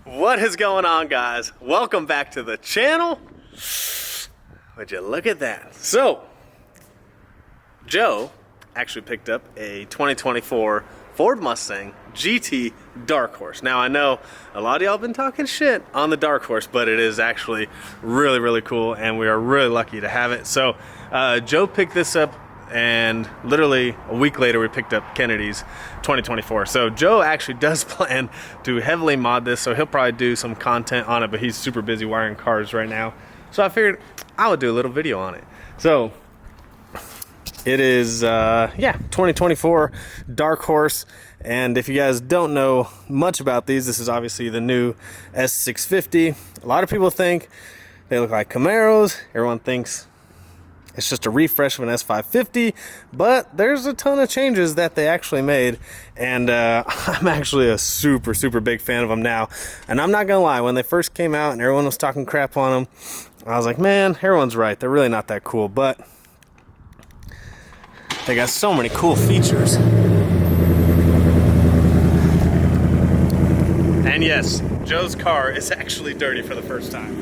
What is going on, guys? Welcome back to the channel. Would you look at that? So, Joe actually picked up a 2024 Ford Mustang GT Dark Horse. Now, I know a lot of y'all have been talking shit on the Dark Horse, but it is actually really, really cool, and we are really lucky to have it. So, Joe picked this up, and literally a week later we picked up Kennedy's 2024. So Joe actually does plan to heavily mod this, so he'll probably do some content on it, but he's super busy wiring cars right now. So I figured I would do a little video on it. So it is 2024 Dark Horse, and if you guys don't know much about these, this is obviously the new S650. A lot of people think they look like Camaros. Everyone thinks it's just a refresh of an S550, but there's a ton of changes that they actually made, and I'm actually a super big fan of them now. And I'm not gonna lie, when they first came out and everyone was talking crap on them, I was like, man, everyone's right, they're really not that cool, but they got so many cool features. And yes, Joe's car is actually dirty for the first time.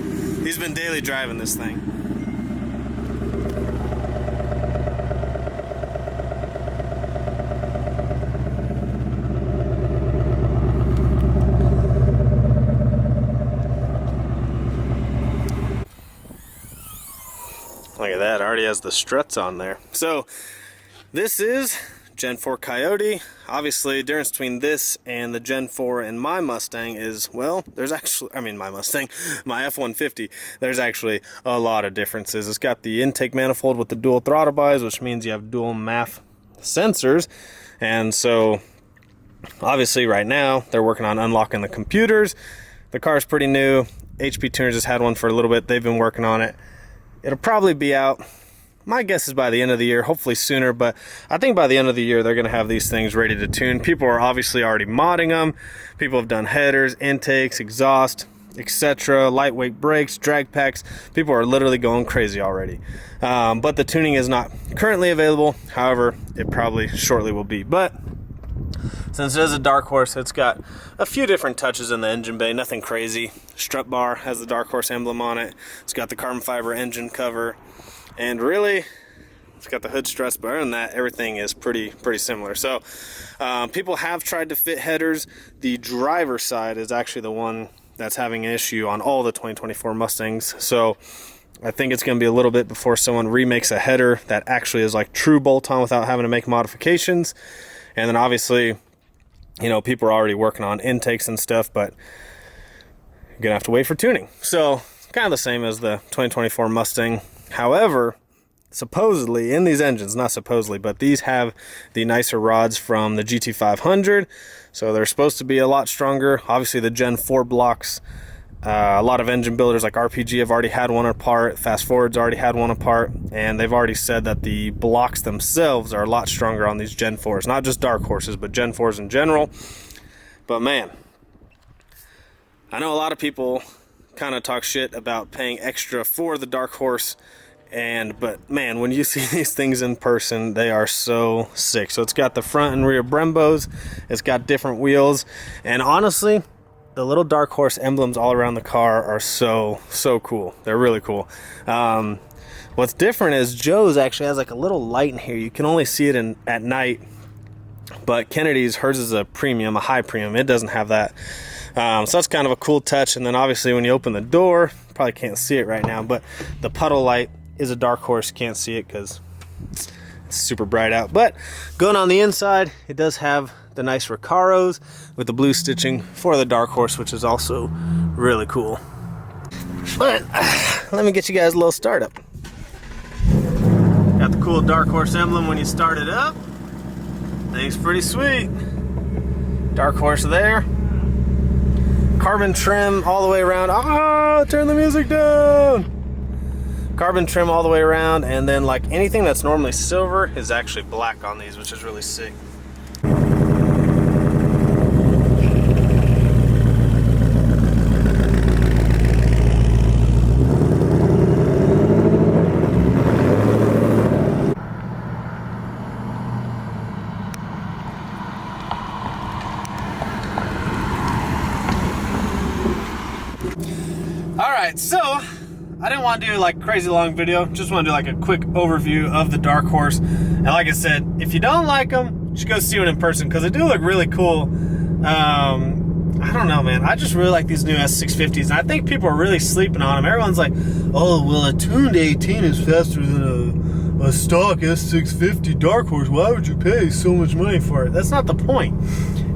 He's been daily driving this thing. Look at that, already has the struts on there. So this is Gen 4 Coyote. Obviously, the difference between this and the Gen 4 and my Mustang is, well, there's actually, my Mustang, my F-150, there's actually a lot of differences. It's got the intake manifold with the dual throttle buys, which means you have dual MAF sensors. And so, obviously, right now, they're working on unlocking the computers. The car's pretty new. HP Tuners has had one for a little bit. They've been working on it. It'll probably be out, my guess is by the end of the year, hopefully sooner, but I think by the end of the year they're going to have these things ready to tune. People are obviously already modding them. People have done headers, intakes, exhaust, etc., lightweight brakes, drag packs. People are literally going crazy already. But the tuning is not currently available. However, it probably shortly will be. But since it is a Dark Horse, it's got a few different touches in the engine bay, nothing crazy. Strut bar has the Dark Horse emblem on it. It's got the carbon fiber engine cover, and really, it's got the hood struts, but other than that, everything is pretty similar. So, people have tried to fit headers. The driver's side is actually the one that's having an issue on all the 2024 Mustangs. So, I think it's going to be a little bit before someone remakes a header that actually is like true bolt-on without having to make modifications. And then obviously, you know, people are already working on intakes and stuff, but you're gonna have to wait for tuning. So kind of the same as the 2024 Mustang. However, supposedly in these engines, not supposedly, but these have the nicer rods from the GT500. So they're supposed to be a lot stronger. Obviously the Gen 4 blocks, a lot of engine builders like RPG have already had one apart. Fast Forward's already had one apart, and they've already said that the blocks themselves are a lot stronger on these Gen 4s. Not just Dark Horses, but Gen 4s in general. But man, I know a lot of people kind of talk shit about paying extra for the Dark Horse, but man, when you see these things in person, they are so sick. So it's got the front and rear Brembos, it's got different wheels, and honestly, the little Dark Horse emblems all around the car are so cool. They're really cool. What's different is Joe's actually has like a little light in here. You can only see it at night, but Kennedy's, hers is a premium, a high premium. It doesn't have that. So that's kind of a cool touch. And then obviously when you open the door, probably can't see it right now, but the puddle light is a Dark Horse. Can't see it because it's super bright out. But going on the inside, it does have the nice Recaros with the blue stitching for the Dark Horse, which is also really cool. But let me get you guys a little startup. Got the cool Dark Horse emblem when you start it up. Thing's pretty sweet. Dark Horse there. Carbon trim all the way around. Turn the music down. Carbon trim all the way around, and then like anything that's normally silver is actually black on these, which is really sick. Alright, so I didn't want to do like a crazy long video, just want to do like a quick overview of the Dark Horse. And like I said, if you don't like them, just go see one in person because they do look really cool. I don't know, man. I just really like these new S650s, and I think people are really sleeping on them. Everyone's like, oh, well, a tuned 18 is faster than a stock S650 Dark Horse. Why would you pay so much money for it? That's not the point.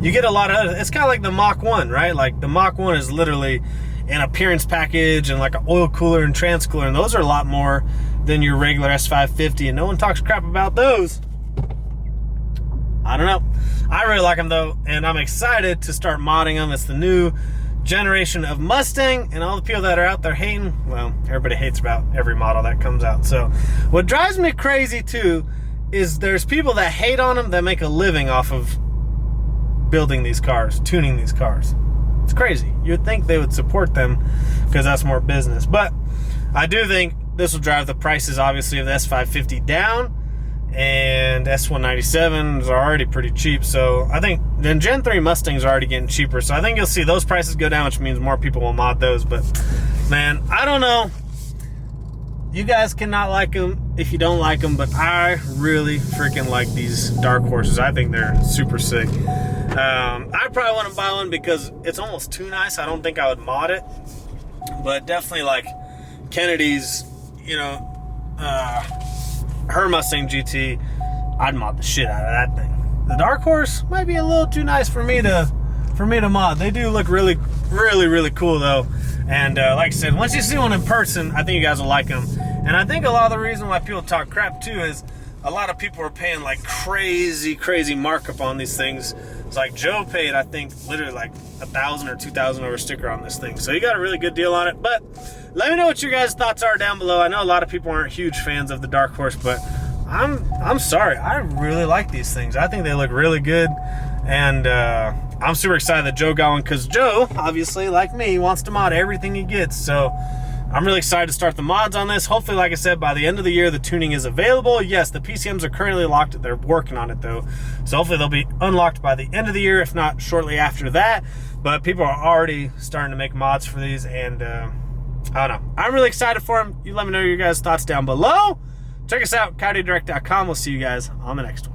You get a lot of, it's kind of like the Mach 1, right? Like the Mach 1 is literally an appearance package and like an oil cooler and trans cooler, and those are a lot more than your regular S550, and no one talks crap about those. I don't know. I really like them though, and I'm excited to start modding them. It's the new generation of Mustang, and all the people that are out there hating, well, everybody hates about every model that comes out. So what drives me crazy too is there's people that hate on them that make a living off of building these cars, tuning these cars. It's crazy. You'd think they would support them because that's more business. But I do think this will drive the prices, obviously, of the S550 down. And S197s are already pretty cheap. So I think the Gen 3 Mustangs are already getting cheaper. So I think you'll see those prices go down, which means more people will mod those. But, man, I don't know. You guys cannot like them if you don't like them. But I really freaking like these Dark Horses. I think they're super sick. I probably want to buy one because it's almost too nice. I don't think I would mod it. But definitely like Kennedy's, you know, her Mustang GT, I'd mod the shit out of that thing. The Dark Horse might be a little too nice for me to mod. They do look really, really, really cool though. And like I said, once you see one in person, I think you guys will like them. And I think a lot of the reason why people talk crap too is a lot of people are paying like crazy, crazy markup on these things. It's like Joe paid, I think, literally like $1,000 or $2,000 over sticker on this thing. So you got a really good deal on it. But let me know what your guys' thoughts are down below. I know a lot of people aren't huge fans of the Dark Horse, but I'm sorry. I really like these things. I think they look really good. And I'm super excited that Joe got one because Joe, obviously, like me, wants to mod everything he gets. So I'm really excited to start the mods on this. Hopefully, like I said, by the end of the year, the tuning is available. Yes, the PCMs are currently locked. They're working on it, though. So hopefully they'll be unlocked by the end of the year, if not shortly after that. But people are already starting to make mods for these, and I don't know. I'm really excited for them. You let me know your guys' thoughts down below. Check us out, coyotedirect.com. We'll see you guys on the next one.